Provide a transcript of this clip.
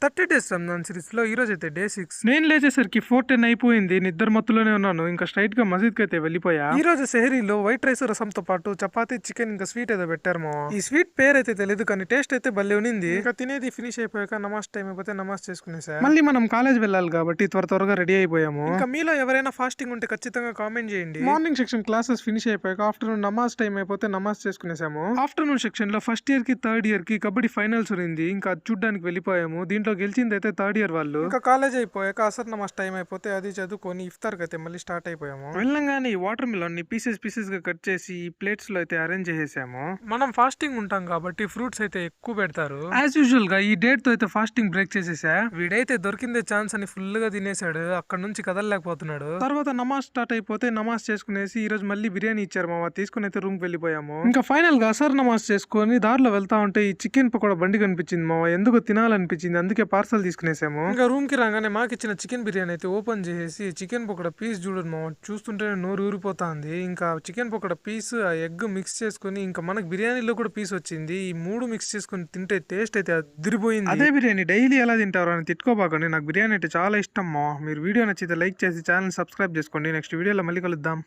30 days Ramzan series లో ఈ రోజు అయితే డే 6. నేను లేచేసరికి 4:10 అయిపోయింది. నిద్ర మత్తులోనే ఉన్నాను. ఇంకా స్ట్రైట్ గా మసీద్ కి అయితే వెళ్ళిపోయా. ఈ రోజు సెహరీలో వైట్ రైస్ రసంతో పాటు చపాతీ, చికెన్ ఇంకా స్వీట్ ఏదో పెట్టారు. ఈ స్వీట్ పేరు అయితే తెలియదు కానీ టేస్ట్ అయితే భలే ఉన్నింది. ఇంకా తినేది ఫినిష్ అయిపోయాక నమాజ్ టైం అయిపోతే నమాజ్ చేసుకునేసా. మళ్ళీ మనం కాలేజ్ వెళ్ళాలి కాబట్టి త్వరగా రెడీ అయిపోయాము. ఇంకా మీలో ఎవరైనా ఫాస్టింగ్ ఉంటే ఖచ్చితంగా కామెంట్ చేయండి. మార్నింగ్ సెక్షన్ క్లాసెస్ ఫినిష్ అయిపోయాక ఆఫ్టర్నూన్ నమాజ్ టైం అయిపోతే నమాజ్ చేసుకునేసాము. ఆఫ్టర్నూన్ సెక్షన్ లో ఫస్ట్ ఇయర్ కి థర్డ్ ఇయర్ కి కబడ్డీ ఫైనల్స్ ఉంది. ఇంకా చూడ్డానికి వెళ్ళిపోయాము. దీంట్లో గెలిచింది అయితే థర్డ్ ఇయర్ వాళ్ళు. ఇంకా కాలేజ్ అయిపోయాక అసర్ నమాజ్ టైం అయిపోతే అది చదువుకొని ఇఫ్తార్ కి అయితే మళ్ళీ స్టార్ట్ అయిపోయాము. వెళ్ళంగానే ఈ వాటర్ మిలన్ ని పీసెస్ గా కట్ చేసి ప్లేట్స్ లో అయితే అరేంజ్ చేసేసాము. మనం ఫాస్టింగ్ ఉంటాం కాబట్టి ఫ్రూట్స్ అయితే ఎక్కువ పెడతారు. యాజ్ యూజువల్ గా ఈ డేట్ తో అయితే ఫాస్టింగ్ బ్రేక్ చేసేసా. వీడైతే దొరికిందే ఛాన్స్ అని ఫుల్ గా తినేసాడు. అక్కడ నుంచి కదలలేకపోతున్నాడు. తర్వాత నమాజ్ స్టార్ట్ అయిపోతే నమాజ్ చేసుకునేసి ఈ రోజు మళ్ళీ బిర్యానీ ఇచ్చారు మామ. తీసుకుని అయితే రూమ్ కి వెళ్ళిపోయాము. ఇంకా ఫైనల్ గా అసర్ నమాజ్ చేసుకొని దారిలో వెళ్తా ఉంటే ఈ చికెన్ పకోడా బండి కనిపించింది మామ. ఎందుకు తినాలనిపించింది, అందుకే పార్సల్ తీసుకునేసాము. ఇంకా రూమ్ కి రాగానే మాకు ఇచ్చిన చికెన్ బిర్యానీ అయితే ఓపెన్ చేసి చికెన్ పకోడా పీస్ చూడదు మామ. చూస్తుంటే నోరు ఊరిపోతుంది. ఇంకా చికెన్ పకోడా పీస్ ఆ ఎగ్ మిక్స్ చేసుకుని ఇంకా మనకు బిర్యానీలో కూడా పీస్ వచ్చింది. ఈ మూడు మిక్స్ చేసుకుని తింటే టేస్ట్ అయితే అదిరిపోయింది. అదే బిర్యానీ డైలీ ఎలా తింటారు అని తిట్టుకోబాకండి. నాకు బిర్యానీ అంటే చాలా ఇష్టం మా. మీరు వీడియో నచ్చితే లైక్ చేసి ఛానల్ సబ్స్క్రైబ్ చేసుకోండి. నెక్స్ట్ వీడియోలో మళ్ళీ కలుద్దాం.